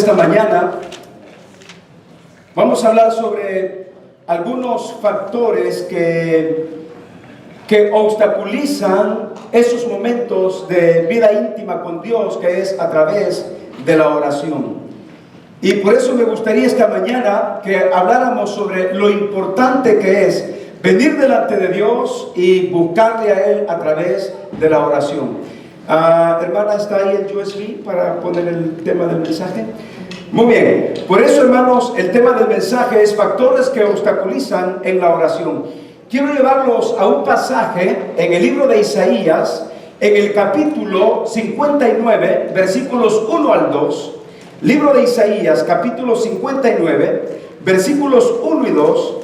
esta mañana vamos a hablar sobre algunos factores que obstaculizan esos momentos de vida íntima con Dios, que es a través de la oración. Y por eso me gustaría esta mañana que habláramos sobre lo importante que es venir delante de Dios y buscarle a Él a través de la oración. Hermana, ¿está ahí el USB para poner el tema del mensaje? Muy bien, por eso, hermanos, el tema del mensaje es factores que obstaculizan en la oración. Quiero llevarlos a un pasaje en el libro de Isaías, en el capítulo 59, versículos 1 al 2. Libro de Isaías, capítulo 59, versículos 1 y 2.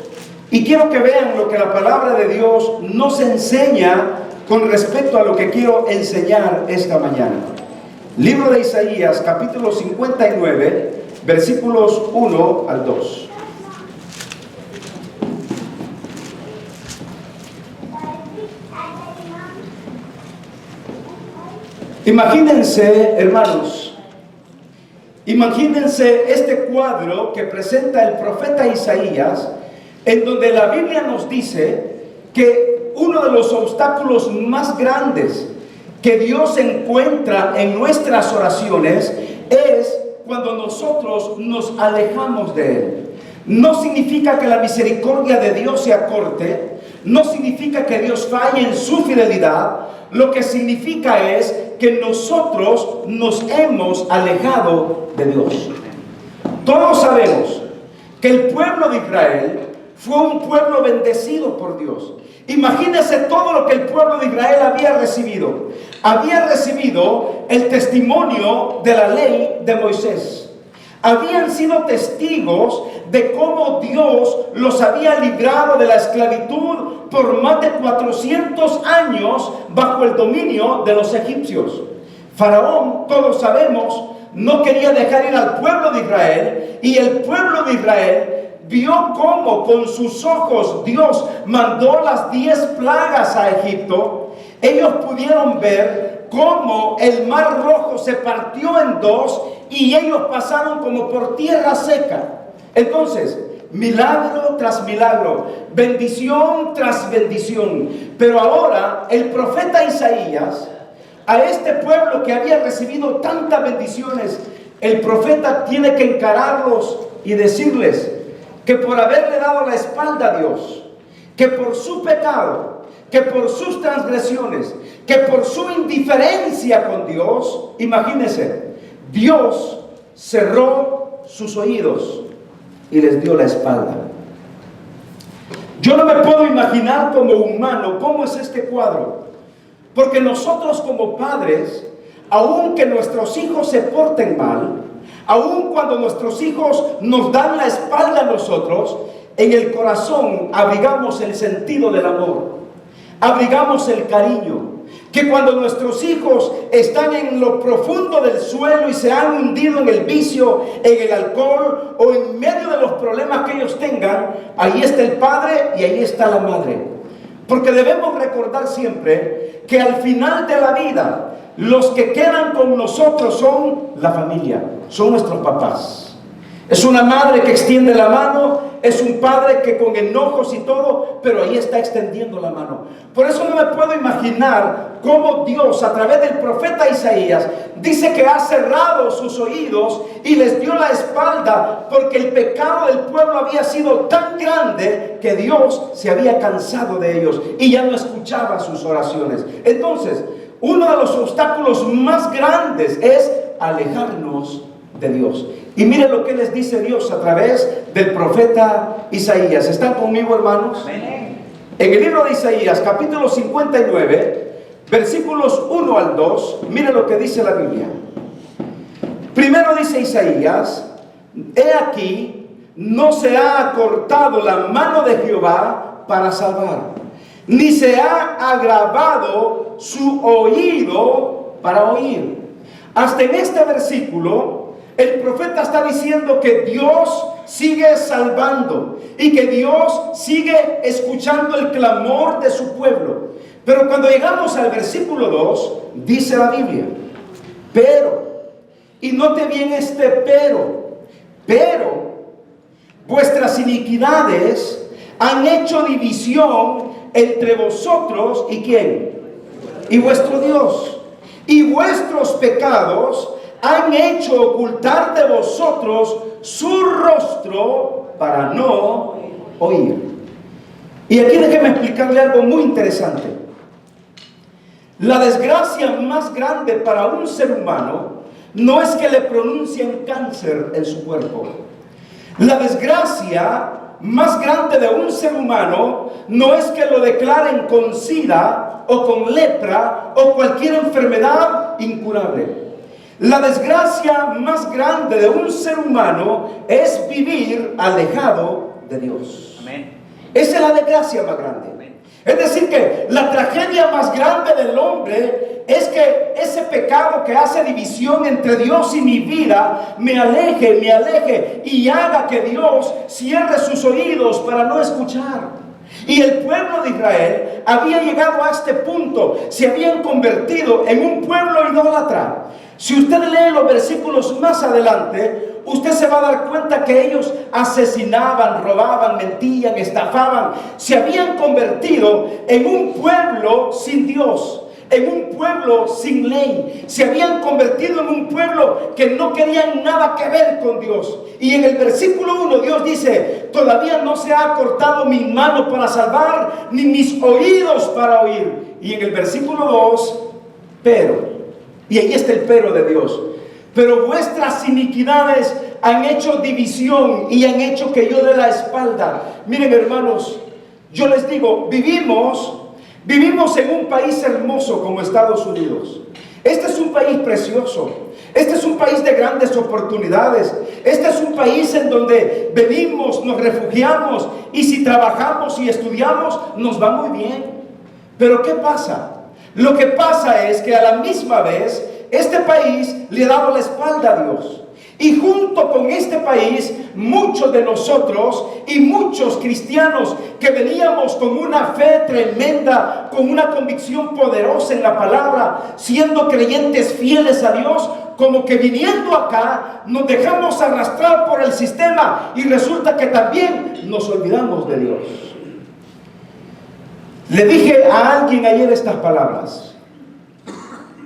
Y quiero que vean lo que la palabra de Dios nos enseña con respecto a lo que quiero enseñar esta mañana. Libro de Isaías, capítulo 59, versículos 1 al 2. Imagínense, hermanos, imagínense este cuadro que presenta el profeta Isaías, en donde la Biblia nos dice que uno de los obstáculos más grandes que Dios encuentra en nuestras oraciones es cuando nosotros nos alejamos de Él. No significa que la misericordia de Dios se acorte, no significa que Dios falle en su fidelidad. Lo que significa es que nosotros nos hemos alejado de Dios. Todos sabemos que el pueblo de Israel fue un pueblo bendecido por Dios. Imagínense todo lo que el pueblo de Israel había recibido. Había recibido el testimonio de la ley de Moisés. Habían sido testigos de cómo Dios los había librado de la esclavitud por más de 400 años bajo el dominio de los egipcios. Faraón, todos sabemos, no quería dejar ir al pueblo de Israel, y el pueblo de Israel vio cómo con sus ojos Dios mandó las 10 plagas a Egipto. Ellos pudieron ver cómo el mar rojo se partió en dos y ellos pasaron como por tierra seca. Entonces, milagro tras milagro, bendición tras bendición. Pero ahora el profeta Isaías, a este pueblo que había recibido tantas bendiciones, el profeta tiene que encararlos y decirles que por haberle dado la espalda a Dios, que por su pecado, que por sus transgresiones, que por su indiferencia con Dios, imagínense, Dios cerró sus oídos y les dio la espalda. Yo no me puedo imaginar como humano cómo es este cuadro, porque nosotros como padres, aunque nuestros hijos se porten mal, aun cuando nuestros hijos nos dan la espalda a nosotros, en el corazón abrigamos el sentido del amor, abrigamos el cariño. Que cuando nuestros hijos están en lo profundo del suelo y se han hundido en el vicio, en el alcohol o en medio de los problemas que ellos tengan, ahí está el padre y ahí está la madre. Porque debemos recordar siempre que al final de la vida, los que quedan con nosotros son la familia, son nuestros papás. Es una madre que extiende la mano, es un padre que con enojos y todo, pero ahí está extendiendo la mano. Por eso no me puedo imaginar cómo Dios, a través del profeta Isaías, dice que ha cerrado sus oídos y les dio la espalda, porque el pecado del pueblo había sido tan grande que Dios se había cansado de ellos y ya no escuchaba sus oraciones. Entonces, uno de los obstáculos más grandes es alejarnos de Dios. Y miren lo que les dice Dios a través del profeta Isaías. ¿Están conmigo, hermanos? Amén. En el libro de Isaías, capítulo 59, versículos 1 al 2, miren lo que dice la Biblia. Primero dice Isaías: he aquí, no se ha acortado la mano de Jehová para salvar, ni se ha agravado su oído para oír. Hasta en este versículo, el profeta está diciendo que Dios sigue salvando y que Dios sigue escuchando el clamor de su pueblo. Pero cuando llegamos al versículo 2, dice la Biblia: pero Y note bien este pero vuestras iniquidades han hecho división entre vosotros y ¿quién? Y vuestro Dios. Y vuestros pecados han hecho ocultar de vosotros su rostro para no oír. Y aquí déjeme explicarle algo muy interesante. La desgracia más grande para un ser humano no es que le pronuncien cáncer en su cuerpo. La desgracia más grande de un ser humano no es que lo declaren con SIDA o con lepra o cualquier enfermedad incurable. La desgracia más grande de un ser humano es vivir alejado de Dios. Amén. Esa es la desgracia más grande. Amén. Es decir que la tragedia más grande del hombre es que ese pecado que hace división entre Dios y mi vida me aleje y haga que Dios cierre sus oídos para no escuchar. Y el pueblo de Israel había llegado a este punto, se habían convertido en un pueblo idólatra. Si usted lee los versículos más adelante, usted se va a dar cuenta que ellos asesinaban, robaban, mentían, estafaban. Se habían convertido en un pueblo sin Dios, en un pueblo sin ley. Se habían convertido en un pueblo que no querían nada que ver con Dios. Y en el versículo 1 Dios dice: todavía no se ha cortado mi mano para salvar, ni mis oídos para oír. Y en el versículo 2, pero, y ahí está el pero de Dios: pero vuestras iniquidades han hecho división y han hecho que yo dé la espalda. Miren, hermanos, yo les digo, vivimos en un país hermoso como Estados Unidos. Este es un país precioso. Este es un país de grandes oportunidades. Este es un país en donde venimos, nos refugiamos, y si trabajamos y estudiamos nos va muy bien. Pero ¿qué pasa? Lo que pasa es que a la misma vez este país le ha dado la espalda a Dios. Y junto con este país, muchos de nosotros y muchos cristianos que veníamos con una fe tremenda, con una convicción poderosa en la palabra, siendo creyentes fieles a Dios, como que viniendo acá nos dejamos arrastrar por el sistema y resulta que también nos olvidamos de Dios. Le dije a alguien ayer estas palabras: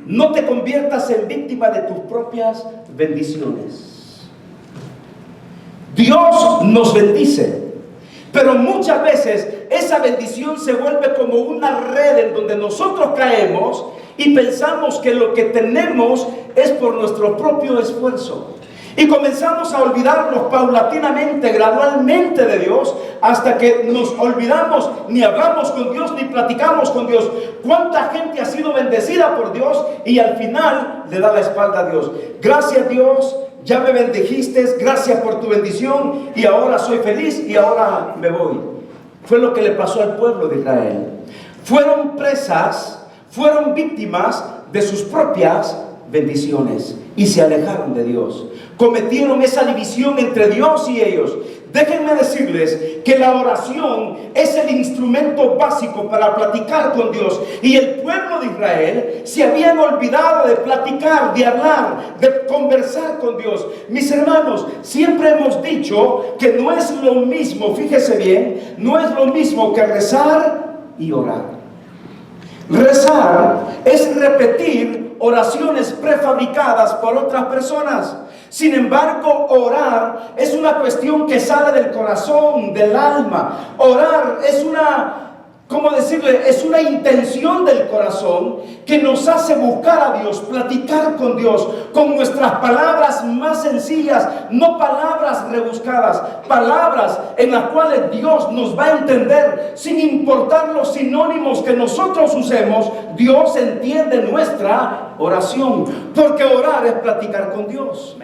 no te conviertas en víctima de tus propias bendiciones. Dios nos bendice, pero muchas veces esa bendición se vuelve como una red en donde nosotros caemos y pensamos que lo que tenemos es por nuestro propio esfuerzo. Y comenzamos a olvidarnos paulatinamente, gradualmente de Dios, hasta que nos olvidamos, ni hablamos con Dios, ni platicamos con Dios. ¿Cuánta gente ha sido bendecida por Dios y al final le da la espalda a Dios? Gracias, Dios, ya me bendijiste, gracias por tu bendición y ahora soy feliz y ahora me voy. Fue lo que le pasó al pueblo de Israel. Fueron presas, fueron víctimas de sus propias bendiciones y se alejaron de Dios. Cometieron esa división entre Dios y ellos. Déjenme decirles que la oración es el instrumento básico para platicar con Dios. Y el pueblo de Israel se habían olvidado de platicar, de hablar, de conversar con Dios. Mis hermanos, siempre hemos dicho que no es lo mismo, fíjese bien, no es lo mismo que rezar y orar. Rezar es repetir oraciones prefabricadas por otras personas. Sin embargo, orar es una cuestión que sale del corazón, del alma. Orar es es una intención del corazón que nos hace buscar a Dios, platicar con Dios, con nuestras palabras más sencillas, no palabras rebuscadas, palabras en las cuales Dios nos va a entender, sin importar los sinónimos que nosotros usemos. Dios entiende nuestra oración, porque orar es platicar con Dios.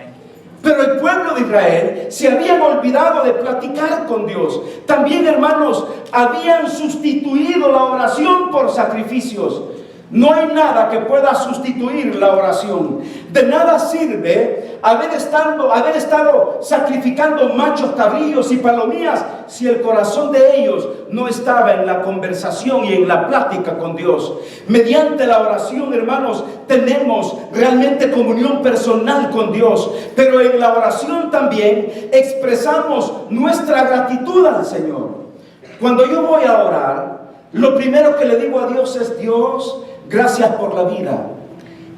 Pero el pueblo de Israel se habían olvidado de platicar con Dios. También, hermanos, habían sustituido la oración por sacrificios. No hay nada que pueda sustituir la oración. De nada sirve haber estado sacrificando machos, cabrillos y palomías si el corazón de ellos no estaba en la conversación y en la plática con Dios. Mediante la oración, hermanos, tenemos realmente comunión personal con Dios, pero en la oración también expresamos nuestra gratitud al Señor. Cuando yo voy a orar, lo primero que le digo a Dios es: Dios, gracias por la vida,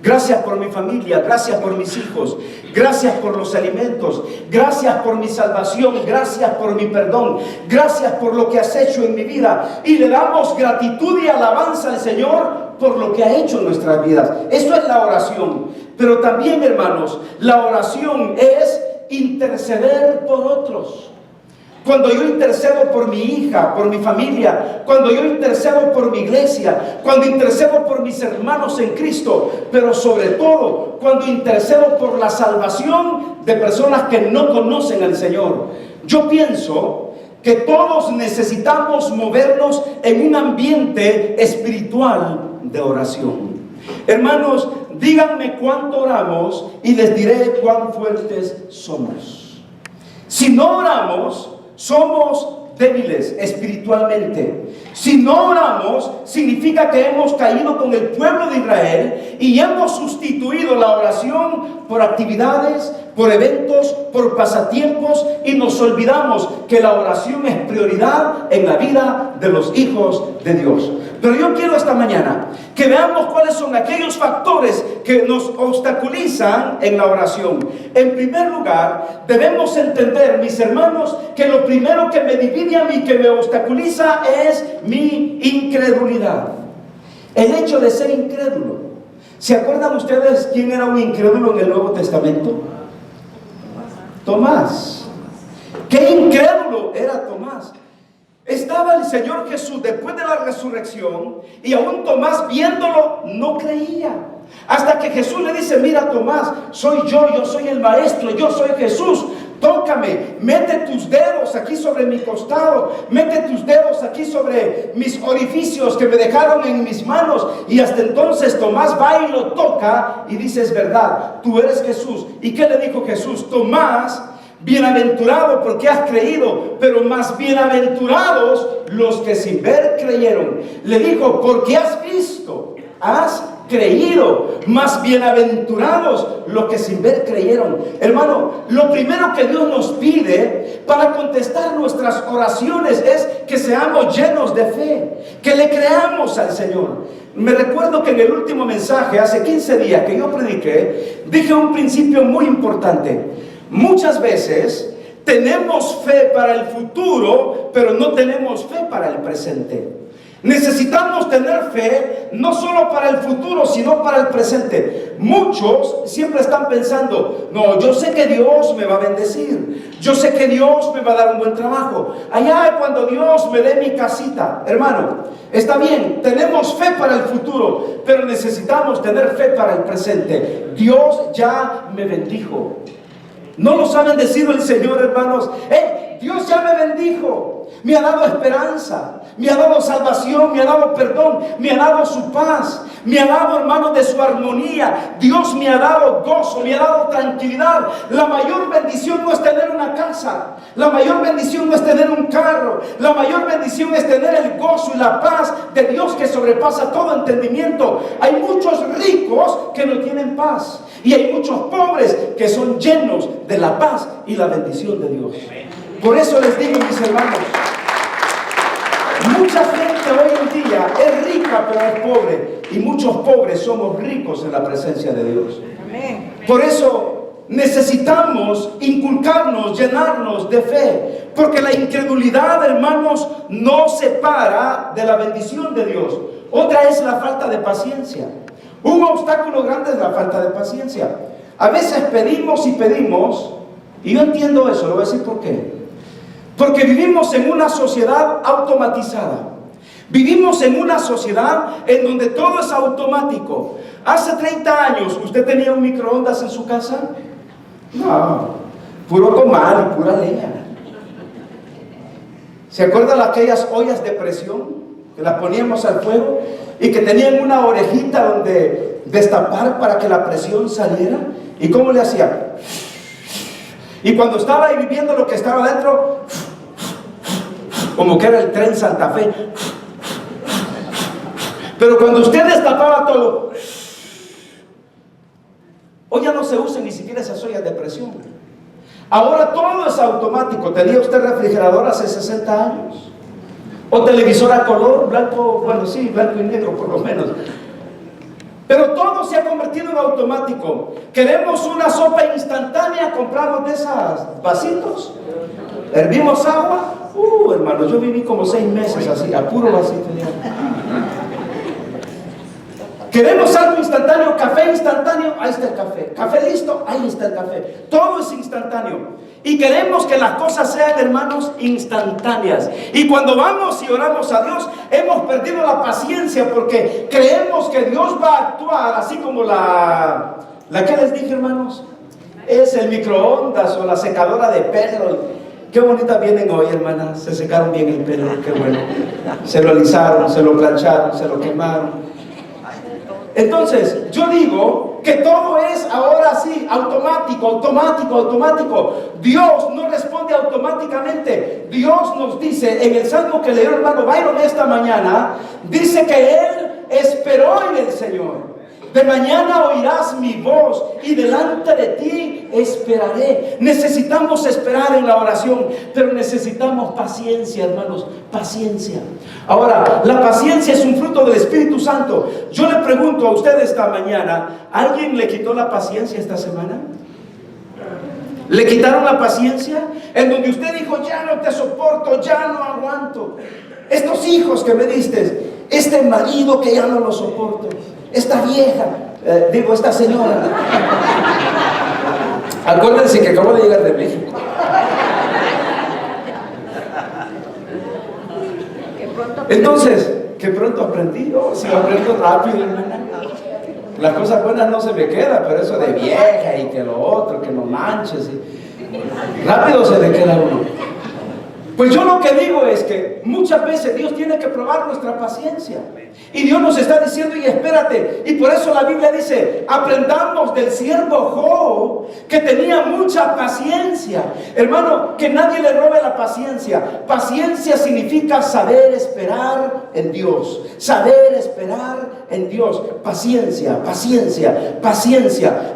gracias por mi familia, gracias por mis hijos, gracias por los alimentos, gracias por mi salvación, gracias por mi perdón, gracias por lo que has hecho en mi vida. Y le damos gratitud y alabanza al Señor por lo que ha hecho en nuestras vidas. Eso es la oración. Pero también, hermanos, la oración es interceder por otros. Cuando yo intercedo por mi hija, por mi familia, cuando yo intercedo por mi iglesia, cuando intercedo por mis hermanos en Cristo, pero sobre todo cuando intercedo por la salvación de personas que no conocen al Señor. Yo pienso que todos necesitamos movernos en un ambiente espiritual de oración. Hermanos, díganme cuánto oramos y les diré cuán fuertes somos. Si no oramos, somos débiles espiritualmente. Si no oramos, significa que hemos caído con el pueblo de Israel y hemos sustituido la oración por actividades, por eventos, por pasatiempos, y nos olvidamos que la oración es prioridad en la vida de los hijos de Dios. Pero yo quiero esta mañana que veamos cuáles son aquellos factores que nos obstaculizan en la oración. En primer lugar, debemos entender, mis hermanos, que lo primero que me divide a mí, que me obstaculiza, es mi incredulidad. El hecho de ser incrédulo. ¿Se acuerdan ustedes quién era un incrédulo en el Nuevo Testamento? Tomás. ¡Qué incrédulo era Tomás! Estaba el Señor Jesús después de la resurrección y aún Tomás, viéndolo, no creía. Hasta que Jesús le dice: mira, Tomás, soy yo soy el Maestro, yo soy Jesús. Tócame, mete tus dedos aquí sobre mi costado, mete tus dedos aquí sobre mis orificios que me dejaron en mis manos. Y hasta entonces Tomás va y lo toca y dice: es verdad, tú eres Jesús. ¿Y qué le dijo Jesús? Tomás, bienaventurado porque has creído, pero más bienaventurados los que sin ver creyeron. Le dijo: porque has visto, has creído, más bienaventurados los que sin ver creyeron. Hermano, lo primero que Dios nos pide para contestar nuestras oraciones es que seamos llenos de fe, que le creamos al Señor. Me recuerdo que en el último mensaje, hace 15 días que yo prediqué, dije un principio muy importante. Muchas veces tenemos fe para el futuro, pero no tenemos fe para el presente. Necesitamos tener fe no solo para el futuro, sino para el presente. Muchos siempre están pensando: no, yo sé que Dios me va a bendecir, yo sé que Dios me va a dar un buen trabajo, allá cuando Dios me dé mi casita. Hermano, está bien, tenemos fe para el futuro, pero necesitamos tener fe para el presente. Dios ya me bendijo. ¿No lo saben decir el Señor, hermanos? Dios ya me bendijo, me ha dado esperanza, me ha dado salvación, me ha dado perdón, me ha dado su paz, me ha dado, hermanos, de su armonía. Dios me ha dado gozo, me ha dado tranquilidad. La mayor bendición no es tener una casa, la mayor bendición no es tener un carro, la mayor bendición es tener el gozo y la paz de Dios que sobrepasa todo entendimiento. Hay muchos ricos que no tienen paz y hay muchos pobres que son llenos de la paz y la bendición de Dios. Por eso les digo, mis hermanos, mucha gente hoy en día es rica pero es pobre, y muchos pobres somos ricos en la presencia de Dios. Por eso necesitamos inculcarnos, llenarnos de fe, porque la incredulidad, hermanos, nos separa de la bendición de Dios. Otra es la falta de paciencia. Un obstáculo grande es la falta de paciencia. A veces pedimos y pedimos, y yo entiendo eso, lo voy a decir por qué. Porque vivimos en una sociedad automatizada. Vivimos en una sociedad en donde todo es automático. Hace 30 años, ¿usted tenía un microondas en su casa? No, puro comal y pura leña. ¿Se acuerdan de aquellas ollas de presión? que las poníamos al fuego y que tenían una orejita donde destapar para que la presión saliera. ¿Y cómo le hacía? Y cuando estaba ahí viviendo lo que estaba dentro, como que era el tren Santa Fe. Pero cuando usted destapaba todo, hoy ya no se usan ni siquiera esas ollas de presión. Ahora todo es automático. ¿Tenía usted refrigerador hace 60 años? ¿O televisor a color, blanco? Bueno, sí, blanco y negro por lo menos. Pero todo se ha convertido en automático. Queremos una sopa instantánea, compramos de esas vasitos, hervimos agua. Hermano, yo viví como 6 meses así, a puro vasito. Queremos algo instantáneo, café instantáneo, ahí está el café. Café listo, ahí está el café. Todo es instantáneo. Y queremos que las cosas sean, hermanos, instantáneas. Y cuando vamos y oramos a Dios, hemos perdido la paciencia porque creemos que Dios va a actuar así como la que les dije, hermanos, es el microondas o la secadora de pelo. Qué bonitas vienen hoy, hermanas. Se secaron bien el pelo, qué bueno. Se lo alisaron, se lo plancharon, se lo quemaron. Entonces, yo digo que todo es ahora sí, automático. Dios no responde automáticamente. Dios nos dice en el salmo que leyó el hermano Byron esta mañana, dice que Él esperó en el Señor. De mañana oirás mi voz y delante de ti esperaré. Necesitamos esperar en la oración, pero necesitamos paciencia, hermanos, paciencia. Ahora, la paciencia es un fruto del Espíritu Santo. Yo le pregunto a usted esta mañana, ¿alguien le quitó la paciencia esta semana? ¿Le quitaron la paciencia? En donde usted dijo, ya no te soporto, ya no aguanto. Estos hijos que me diste, este marido que ya no lo soporto, esta vieja, esta señora. Acuérdense que acabo de llegar de México. Entonces, que pronto aprendí. Si lo aprendo rápido, hermana. Las cosas buenas no se me quedan, pero eso de vieja y que lo otro, que no manches, rápido se le queda a uno. Pues yo lo que digo es que muchas veces Dios tiene que probar nuestra paciencia. Y Dios nos está diciendo, y espérate. Y por eso la Biblia dice, aprendamos del siervo Job, que tenía mucha paciencia. Hermano, que nadie le robe la paciencia. Paciencia significa saber esperar en Dios. Saber esperar en Dios. Paciencia.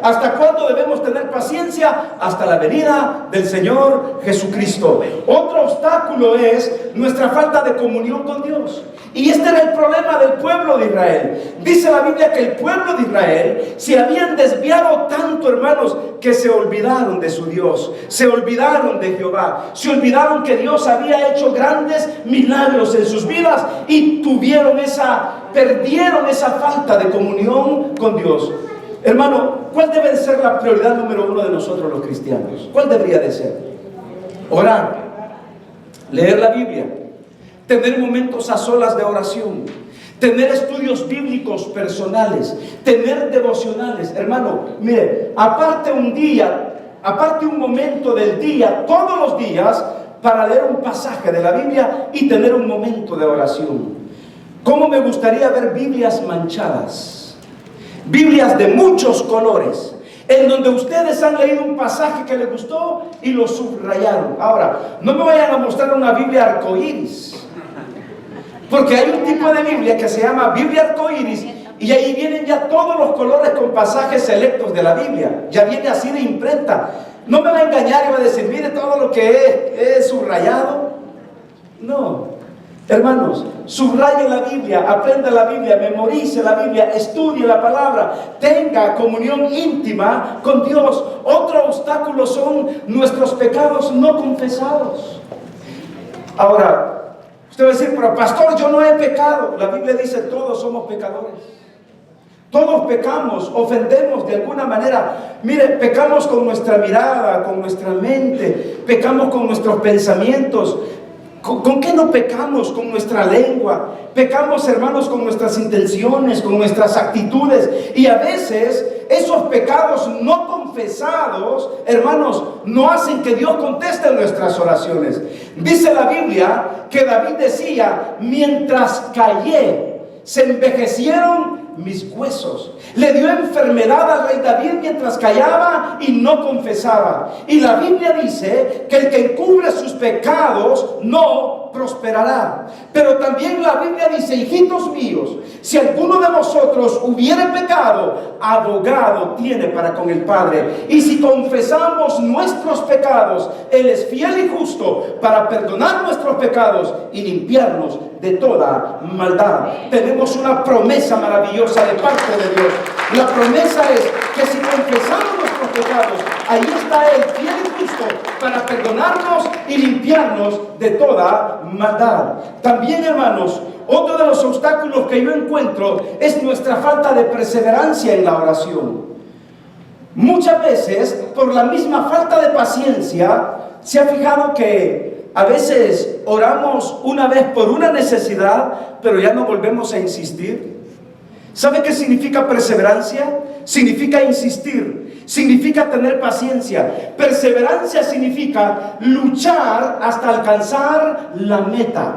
¿Hasta cuándo debemos tener paciencia? Hasta la venida del Señor Jesucristo. Otro obstáculo es nuestra falta de comunión con Dios. Y este era el problema del pueblo de Israel. Dice la Biblia que el pueblo de Israel se habían desviado tanto, hermanos, que se olvidaron de su Dios, se olvidaron de Jehová, se olvidaron que Dios había hecho grandes milagros en sus vidas y perdieron esa falta de comunión con Dios. Hermano, ¿cuál debe ser la prioridad número 1 de nosotros los cristianos? ¿Cuál debería de ser? Orar, leer la Biblia, tener momentos a solas de oración, tener estudios bíblicos personales, tener devocionales. Hermano, mire, aparte un momento del día, todos los días, para leer un pasaje de la Biblia y tener un momento de oración. ¿Cómo me gustaría ver Biblias manchadas? Biblias de muchos colores, en donde ustedes han leído un pasaje que les gustó y lo subrayaron. Ahora, no me vayan a mostrar una Biblia arcoíris, porque hay un tipo de Biblia que se llama Biblia arcoíris, y ahí vienen ya todos los colores con pasajes selectos de la Biblia. Ya viene así de imprenta. No me va a engañar y va a decir, mire todo lo que he subrayado. No, hermanos, subraye la Biblia, aprenda la Biblia, memorice la Biblia, estudie la palabra, tenga comunión íntima con Dios. Otro obstáculo son nuestros pecados no confesados. Ahora, usted va a decir, pero pastor, yo no he pecado. La Biblia dice, todos somos pecadores. Todos pecamos, ofendemos de alguna manera. Mire, pecamos con nuestra mirada, con nuestra mente, pecamos con nuestros pensamientos. ¿Con qué no pecamos? Con nuestra lengua. Pecamos, hermanos, con nuestras intenciones, con nuestras actitudes. Y a veces esos pecados no confesados confesados, hermanos, no hacen que Dios conteste nuestras oraciones. Dice la Biblia que David decía: mientras callé, se envejecieron mis huesos. Le dio enfermedad al rey David mientras callaba y no confesaba. Y la Biblia dice que el que encubre sus pecados no prosperará. Pero también la Biblia dice: hijitos míos, si alguno de vosotros hubiere pecado, abogado tiene para con el Padre. Y si confesamos nuestros pecados, Él es fiel y justo para perdonar nuestros pecados y limpiarnos de toda maldad. Tenemos una promesa maravillosa de parte de Dios. La promesa es que si confesamos nuestros pecados, ahí está Él fiel y justo para perdonarnos y limpiarnos de toda maldad. También, hermanos, otro de los obstáculos que yo encuentro es nuestra falta de perseverancia en la oración. Muchas veces, por la misma falta de paciencia, se ha fijado que a veces oramos una vez por una necesidad, pero ya no volvemos a insistir. ¿Sabe qué significa perseverancia? Significa insistir, significa tener paciencia. Perseverancia significa luchar hasta alcanzar la meta.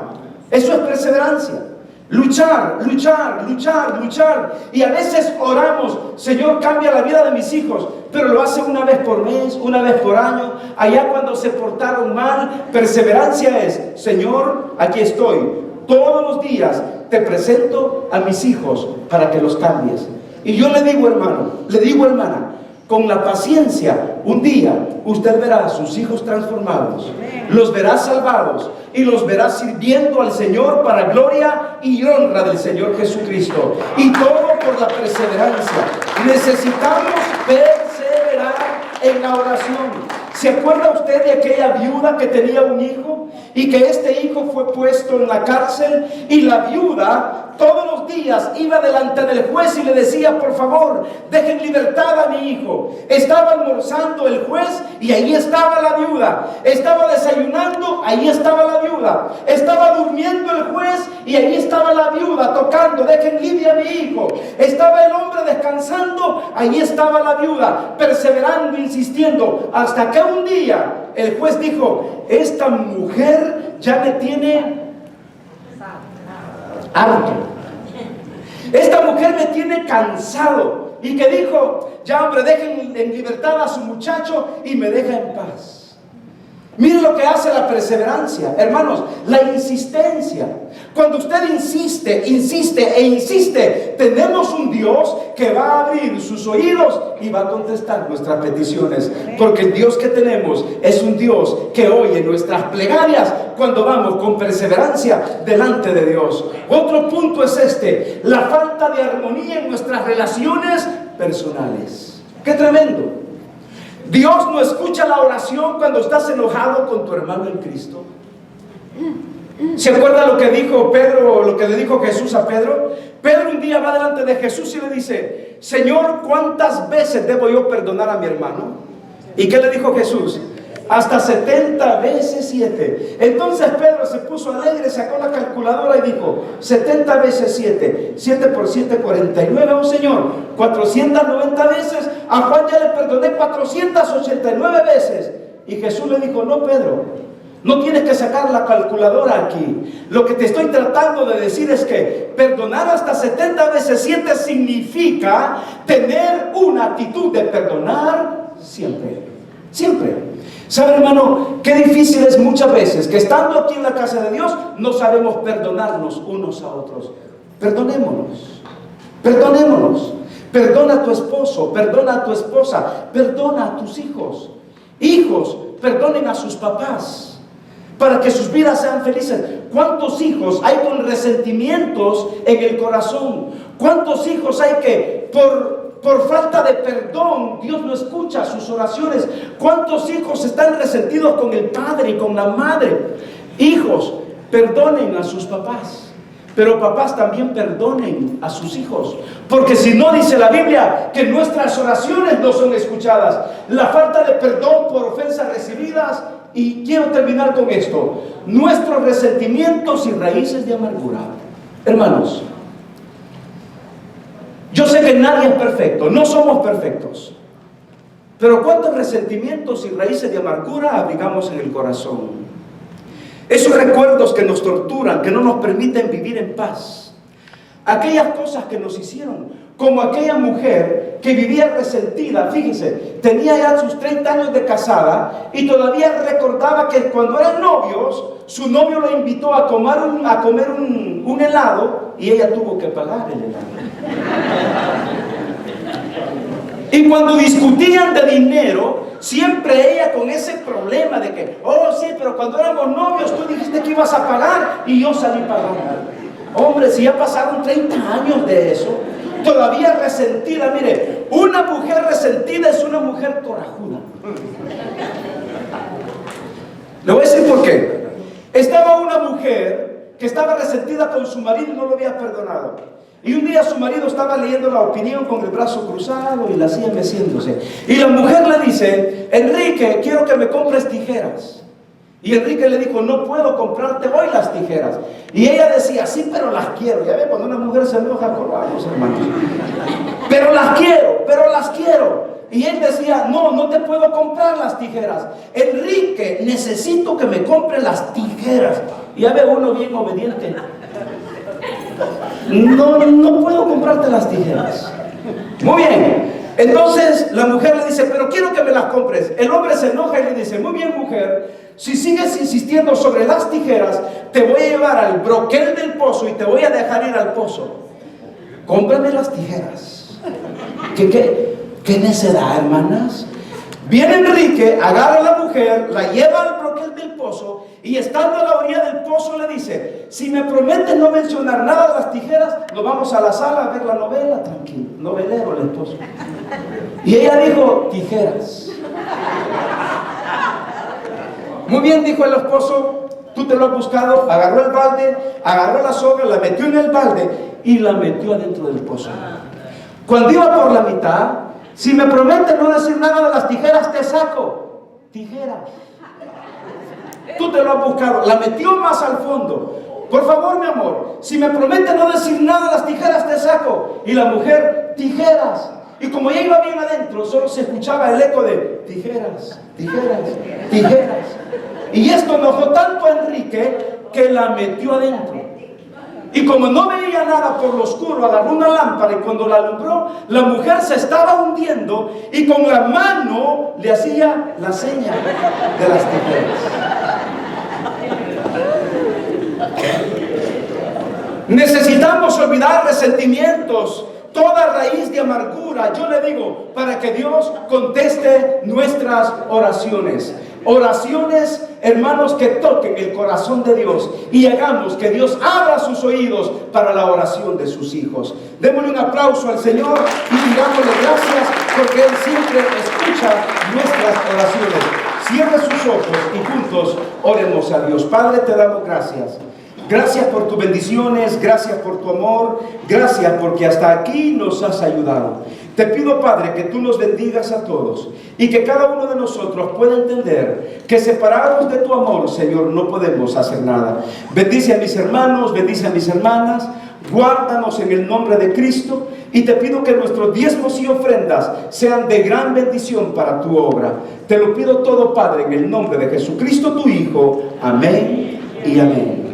Eso es perseverancia. Luchar, luchar, luchar, luchar. Y a veces oramos: Señor, cambia la vida de mis hijos, pero lo hace una vez por mes, una vez por año. Allá cuando se portaron mal. Perseverancia es: Señor, aquí estoy, todos los días te presento a mis hijos para que los cambies. Y yo le digo, hermano, le digo, hermana, con la paciencia, un día usted verá a sus hijos transformados, los verá salvados y los verá sirviendo al Señor para gloria y honra del Señor Jesucristo. Y todo por la perseverancia. Necesitamos perseverar en la oración. ¿Se acuerda usted de aquella viuda que tenía un hijo y que este hijo fue puesto en la cárcel? Y la viuda todos los días iba delante del juez y le decía: por favor, dejen libertad a mi hijo. Estaba almorzando el juez y ahí estaba la viuda. Estaba desayunando, ahí estaba la viuda. Estaba durmiendo el juez y ahí estaba la viuda tocando: dejen libre a mi hijo. Estaba el hombre descansando, ahí estaba la viuda, perseverando, insistiendo, hasta que un día el juez dijo: esta mujer ya me tiene harto, esta mujer me tiene cansado. Y que dijo: ya, hombre, dejen en libertad a su muchacho y me deja en paz. Miren lo que hace la perseverancia, hermanos, la insistencia. Cuando usted insiste, insiste e insiste, tenemos un Dios que va a abrir sus oídos y va a contestar nuestras peticiones. Porque el Dios que tenemos es un Dios que oye nuestras plegarias cuando vamos con perseverancia delante de Dios. Otro punto es este: la falta de armonía en nuestras relaciones personales. ¡Qué tremendo! Dios no escucha la oración cuando estás enojado con tu hermano en Cristo. ¿Se acuerda lo que dijo Pedro, lo que le dijo Jesús a Pedro? Pedro un día va delante de Jesús y le dice: Señor, ¿cuántas veces debo yo perdonar a mi hermano? ¿Y qué le dijo Jesús? Hasta 70 veces 7. Entonces Pedro se puso alegre, sacó la calculadora y dijo: 70 veces 7, 7 por 7, 49. Oh Señor, 490 veces. A Juan ya le perdoné 489 veces. Y Jesús le dijo: no, Pedro, no tienes que sacar la calculadora aquí. Lo que te estoy tratando de decir es que perdonar hasta 70 veces 7 significa tener una actitud de perdonar siempre. Siempre. ¿Sabe, hermano, qué difícil es muchas veces que estando aquí en la casa de Dios no sabemos perdonarnos unos a otros? Perdonémonos. Perdonémonos. Perdona a tu esposo, perdona a tu esposa, perdona a tus hijos. Hijos, perdonen a sus papás para que sus vidas sean felices. ¿Cuántos hijos hay con resentimientos en el corazón? ¿Cuántos hijos hay que por falta de perdón Dios no escucha sus oraciones? ¿Cuántos hijos están resentidos con el padre y con la madre? Hijos, perdonen a sus papás. Pero papás, también perdonen a sus hijos, porque si no, dice la Biblia que nuestras oraciones no son escuchadas. La falta de perdón por ofensas recibidas. Y quiero terminar con esto: nuestros resentimientos y raíces de amargura. Hermanos, yo sé que nadie es perfecto, no somos perfectos. Pero cuántos resentimientos y raíces de amargura abrigamos en el corazón. Esos recuerdos que nos torturan, que no nos permiten vivir en paz. Aquellas cosas que nos hicieron, como aquella mujer que vivía resentida, fíjese, tenía ya sus 30 años de casada y todavía recordaba que cuando eran novios, su novio la invitó a comer un helado y ella tuvo que pagar el helado. Y cuando discutían de dinero, siempre ella con ese problema de que, oh sí, pero cuando éramos novios tú dijiste que ibas a pagar y yo salí pagando. Hombre, si ya pasaron 30 años de eso, todavía resentida. Mire, una mujer resentida es una mujer corajuda. Le voy a decir por qué. Estaba una mujer que estaba resentida con su marido y no lo había perdonado. Y un día su marido estaba leyendo la opinión con el brazo cruzado y la silla meciéndose. Y la mujer le dice, Enrique, quiero que me compres tijeras. Y Enrique le dijo, no puedo comprarte hoy las tijeras. Y ella decía, sí, pero las quiero. Ya ve, cuando una mujer se enoja, colgamos, hermanos. Pero las quiero. Y él decía, no te puedo comprar las tijeras. Enrique, necesito que me compre las tijeras. Y ya ve uno bien obediente. No puedo comprarte las tijeras. Muy bien. Entonces la mujer le dice, pero quiero que me las compres. El hombre se enoja y le dice, muy bien, mujer, si sigues insistiendo sobre las tijeras, te voy a llevar al broquel del pozo y te voy a dejar ir al pozo. Cómprame las tijeras. ¿Qué necedad, hermanas? Viene Enrique, agarra a la mujer, la lleva al broquel del pozo y estando a la orilla del pozo le dice, si me prometes no mencionar nada de las tijeras, nos vamos a la sala a ver la novela, tranquilo, novelero el esposo. Y ella dijo, tijeras. Muy bien, dijo el esposo, tú te lo has buscado. Agarró el balde, agarró la soga, la metió en el balde y la metió adentro del pozo. Cuando iba por la mitad, si me prometes no decir nada de las tijeras, te saco. Tijeras. Tú te lo has buscado. La metió más al fondo. Por favor, mi amor, si me prometes no decir nada de las tijeras, te saco. Y la mujer, tijeras. Y como ella iba bien adentro, solo se escuchaba el eco de tijeras, tijeras, tijeras. Y esto enojó tanto a Enrique que la metió adentro. Y como no veía nada por lo oscuro, agarró una lámpara y cuando la alumbró, la mujer se estaba hundiendo y con la mano le hacía la seña de las tijeras. Necesitamos olvidar resentimientos, toda raíz de amargura, yo le digo, para que Dios conteste nuestras oraciones. Oraciones, hermanos, que toquen el corazón de Dios y hagamos que Dios abra sus oídos para la oración de sus hijos. Démosle un aplauso al Señor y digámosle gracias porque Él siempre escucha nuestras oraciones. Cierre sus ojos y juntos oremos a Dios. Padre, te damos gracias. Gracias por tus bendiciones, gracias por tu amor, gracias porque hasta aquí nos has ayudado. Te pido, Padre, que tú nos bendigas a todos y que cada uno de nosotros pueda entender que separados de tu amor, Señor, no podemos hacer nada. Bendice a mis hermanos, bendice a mis hermanas, guárdanos en el nombre de Cristo y te pido que nuestros diezmos y ofrendas sean de gran bendición para tu obra. Te lo pido todo, Padre, en el nombre de Jesucristo, tu Hijo. Amén y amén.